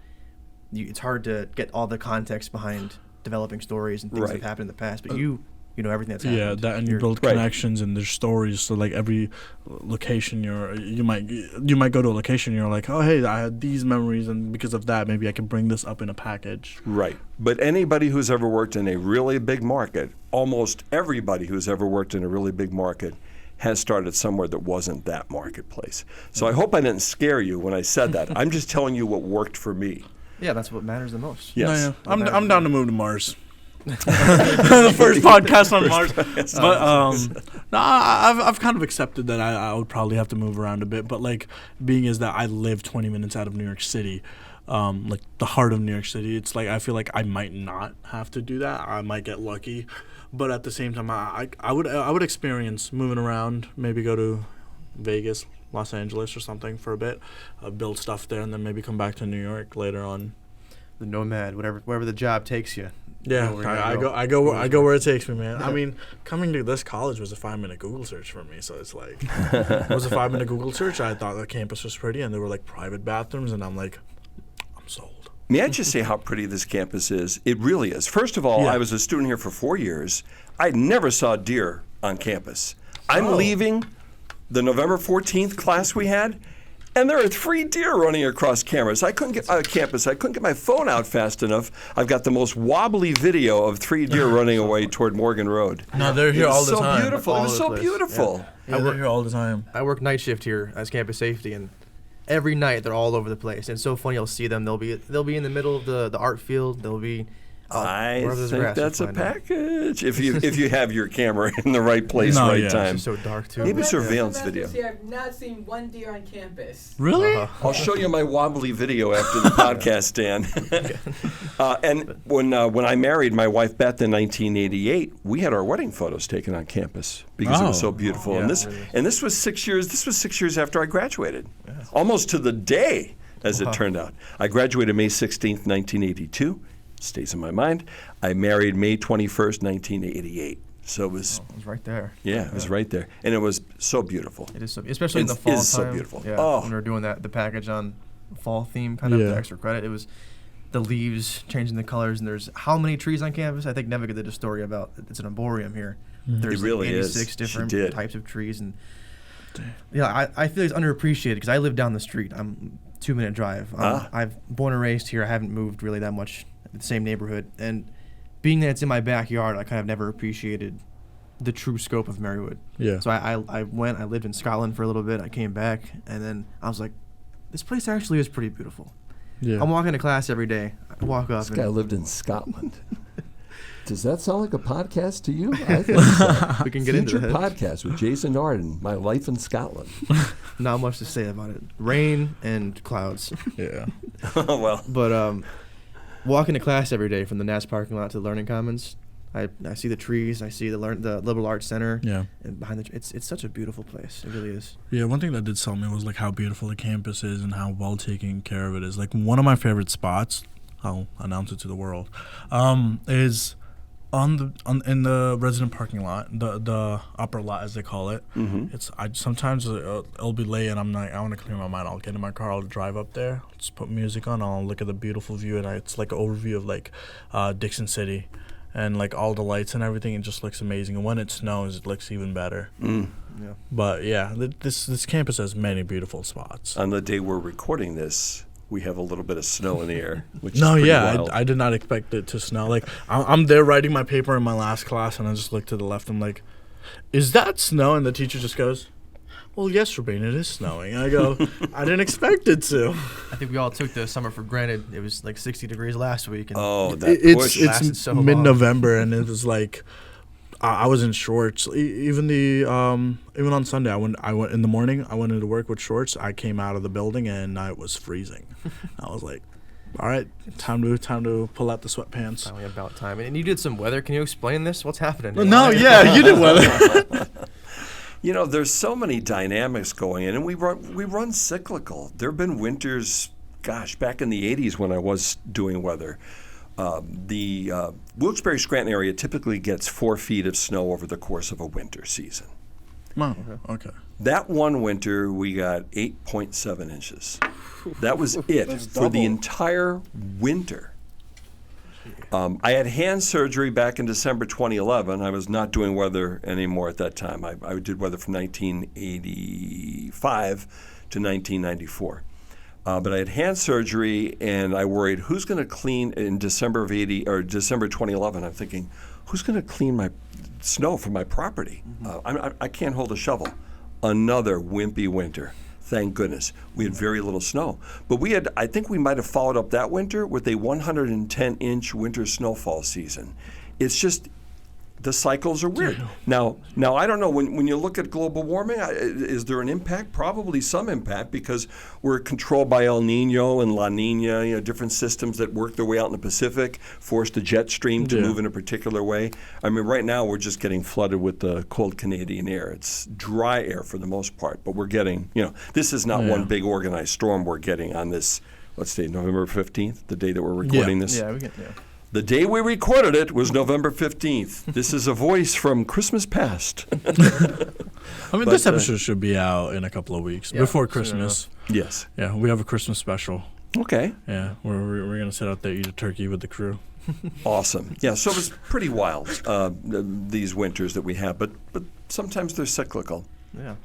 it's hard to get all the context behind developing stories and things that Right. have happened in the past. But you know everything that's happened. Yeah, that and you You're- build Right. connections and there's stories. So like every location you might go to a location, you're like, oh hey, I had these memories, and because of that, maybe I can bring this up in a package. Right. But anybody who's ever worked in a really big market, almost everybody who's ever worked in a really big market, has started somewhere that wasn't that marketplace. So I hope I didn't scare you when I said that. I'm just telling you what worked for me. Yeah, that's what matters the most. Yes. No, yeah. I'm down to move to Mars. The first podcast on Mars. But no, I've kind of accepted that I would probably have to move around a bit. But like being is that I live 20 minutes out of New York City, like the heart of New York City. It's like I feel like I might not have to do that. I might get lucky, but at the same time, I would experience moving around. Maybe go to Vegas, Los Angeles, or something for a bit, build stuff there, and then maybe come back to New York later on. The nomad, wherever the job takes you. Yeah, You know where you're I go where it takes me, man. I mean, coming to this college was a 5-minute Google search for me, so it's like it was a 5-minute Google search. I thought the campus was pretty, and there were like private bathrooms, and I'm like, I'm sold. May I just say how pretty this campus is? It really is. First of all, Yeah. I was a student here for 4 years. I never saw deer on campus. I'm leaving the November 14th class we had, and there are 3 deer running across cameras. I couldn't get campus. I couldn't get my phone out fast enough. I've got the most wobbly video of 3 deer running away toward Morgan Road. No, they're here It was all the so time. beautiful. All It was over so the place. beautiful. Yeah, they're here all the time. I work night shift here as campus safety, and every night they're all over the place. And it's so funny. You'll see them. They'll be in the middle of the art field. They'll be. I wherever there's think grass, you'll that's a find them. package. If you have your camera in the right place, No, right yeah. time. It's so dark too. Maybe From surveillance semester video. to year, I've not seen one deer on campus. Really? Uh-huh. I'll show you my wobbly video after the podcast, Dan. And when I married my wife Beth in 1988, we had our wedding photos taken on campus because it was so Oh. beautiful. Yeah, and this was 6 years. This was 6 years after I graduated, almost to the day, as it turned out. I graduated May 16th, 1982. Stays in my mind. I married May 21st, 1988. So it was. It was right there. Yeah, it was right there, and it was so beautiful. It is so, especially in the It fall is so time. beautiful. Yeah, Oh. when we were doing the package on fall theme, kind of Yeah. the extra credit. It was the leaves changing the colors, and there's how many trees on campus? I think Nevica did a story about it's an arboreum here. There's It really like is. 86 She different did. types of trees, and yeah, I feel it's underappreciated because I live down the street. I'm 2-minute drive. I've born and raised here. I haven't moved really that much. The same neighborhood, and being that it's in my backyard, I kind of never appreciated the true scope of Marywood. Yeah. So I lived in Scotland for a little bit. I came back, and then I was like, this place actually is pretty beautiful. Yeah. I'm walking to class every day. I walk up This guy and lived in Scotland. Does that sound like a podcast to you? I think so. we can get into Future that. podcast with Jason Arden, My Life in Scotland. Not much to say about it. Rain and clouds. Yeah. Well, But walking to class every day from the NAS parking lot to the Learning Commons, I see the trees. I see the Liberal Arts Center. Yeah. And behind it's such a beautiful place. It really is. Yeah, one thing that did sell me was like how beautiful the campus is and how well taken care of it is. Like one of my favorite spots, I'll announce it to the world, is in the resident parking lot, the upper lot as they call it. mm-hmm. Sometimes it'll be late and I'm like, I want to clear my mind. I'll get in my car, I'll drive up there, just put music on, I'll look at the beautiful view, and it's like an overview of like Dixon City. And like all the lights and everything, it just looks amazing. And when it snows, it looks even better. Mm. Yeah. But yeah, this campus has many beautiful spots. On the day we're recording this, we have a little bit of snow in the air, which No, is pretty yeah, wild. I did not expect it to snow. Like I'm there writing my paper in my last class, and I just look to the left. I'm like, "Is that snow?" And the teacher just goes, "Well, yes, Rabin, it is snowing." And I go, "I didn't expect it to." I think we all took the summer for granted. It was like 60 degrees last week. And Oh, that It's push. lasted so long. mid-November, and it was like I was in shorts. Even on Sunday, I went in the morning. I went into work with shorts. I came out of the building and I was freezing. I was like, "All right, time to pull out the sweatpants." finally about time. And you did some weather. Can you explain this? What's happening? No, yeah, you did weather. You know, there's so many dynamics going in, and we run cyclical. There have been winters, gosh, back in the 80s when I was doing weather. The Wilkes-Barre-Scranton area typically gets 4 feet of snow over the course of a winter season. Wow. Okay. That one winter, we got 8.7 inches. That was it for the entire winter. I had hand surgery back in December 2011. I was not doing weather anymore at that time. I did weather from 1985 to 1994. But I had hand surgery, and I worried, who's going to clean in December of December 2011? I'm thinking, who's going to clean my snow from my property? I can't hold a shovel. Another wimpy winter. Thank goodness. We had very little snow. But I think we might have followed up that winter with a 110-inch winter snowfall season. It's just, the cycles are weird. Now I don't know, when you look at global warming, is there an impact? Probably some impact, because we're controlled by El Nino and La Nina, different systems that work their way out in the Pacific, force the jet stream to move in a particular way. I mean, right now we're just getting flooded with the cold Canadian air. It's dry air for the most part, but we're getting, this is not one big organized storm we're getting on this, let's say, November 15th, the day that we're recording this. Yeah, we can. Yeah. The day we recorded it was November 15th. This is a voice from Christmas past. I mean, this episode should be out in a couple of weeks before Christmas. Yes. Yeah, we have a Christmas special. Okay. Yeah, we're gonna sit out there, eat a turkey with the crew. Awesome. Yeah, so it was pretty wild, these winters that we have, but sometimes they're cyclical. Yeah.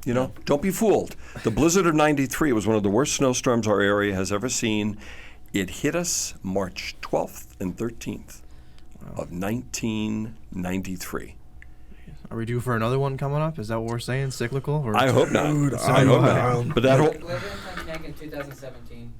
Don't be fooled. The blizzard of 93 was one of the worst snowstorms our area has ever seen. It hit us March 12th and 13th of 1993. Are we due for another one coming up? Is that what we're saying? Cyclical? Or I hope not. Dude, I hope not. But that whole... Weather in Pontiac in 2017.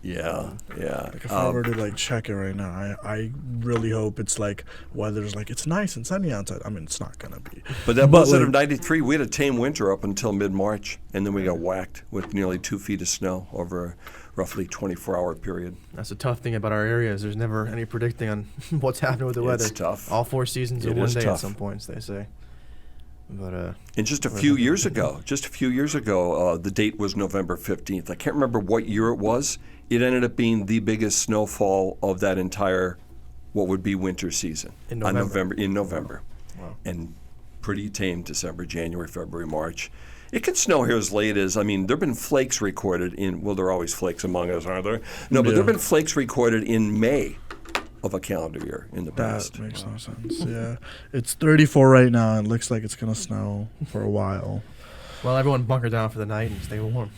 Yeah. Like if I were to check it right now, I really hope it's like weather's like it's nice and sunny outside. I mean, it's not gonna be. But that blizzard like- of 93, we had a tame winter up until mid-March, and then we got whacked with nearly 2 feet of snow over a roughly 24-hour period. That's the tough thing about our area is there's never any predicting on what's happening with the weather. It's tough. All 4 seasons in It one is day tough. at some points, they say. But And just a few years ago, the date was November 15th. I can't remember what year it was. It ended up being the biggest snowfall of that entire, what would be winter season. In November. In November. Wow. And pretty tame December, January, February, March. It can snow here as late as, there have been flakes recorded there are always flakes among us, aren't there? No, but there have been flakes recorded in May of a calendar year in the past. That makes no sense. Yeah, it's 34 right now. It looks like it's gonna snow for a while. well, everyone bunker down for the night and stay warm.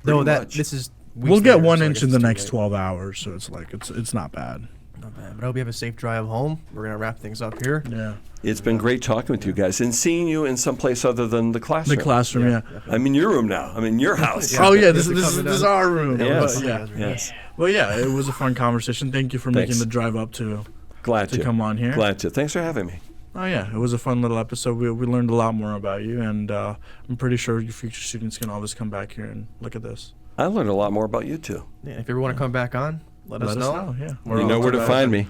Pretty No, much. this is. We'll weeks get later, 1 so I inch guess in the it's too next late. 12 hours, so it's like it's not bad. Not bad. But I hope you have a safe drive home. We're gonna wrap things up here. Yeah. It's been great talking with you guys and seeing you in some place other than the classroom. The classroom, yeah. I'm in your room now. I'm in your house. Yeah. Oh yeah, this Thanks for is coming this is down. our room. Yes. But, yeah. Yes. Well, yeah, it was a fun conversation. Thank you for Thanks. making the drive up to Glad to. come on here. Glad to. Thanks for having me. Oh yeah, it was a fun little episode. We learned a lot more about you, and I'm pretty sure your future students can always come back here and look at this. I learned a lot more about you too. Yeah, if you ever want to come back on, let us know. Yeah, You know where to find me.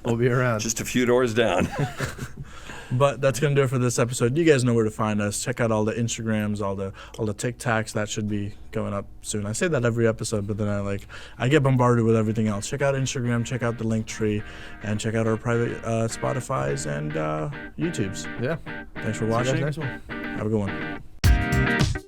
We'll be around. Just a few doors down. But that's gonna do it for this episode. You guys know where to find us. Check out all the Instagrams, all the TikToks. That should be going up soon. I say that every episode, but then I get bombarded with everything else. Check out Instagram, check out the Linktree, and check out our private Spotify's and YouTubes. Yeah. Thanks for See you guys watching. next one. Have a good one.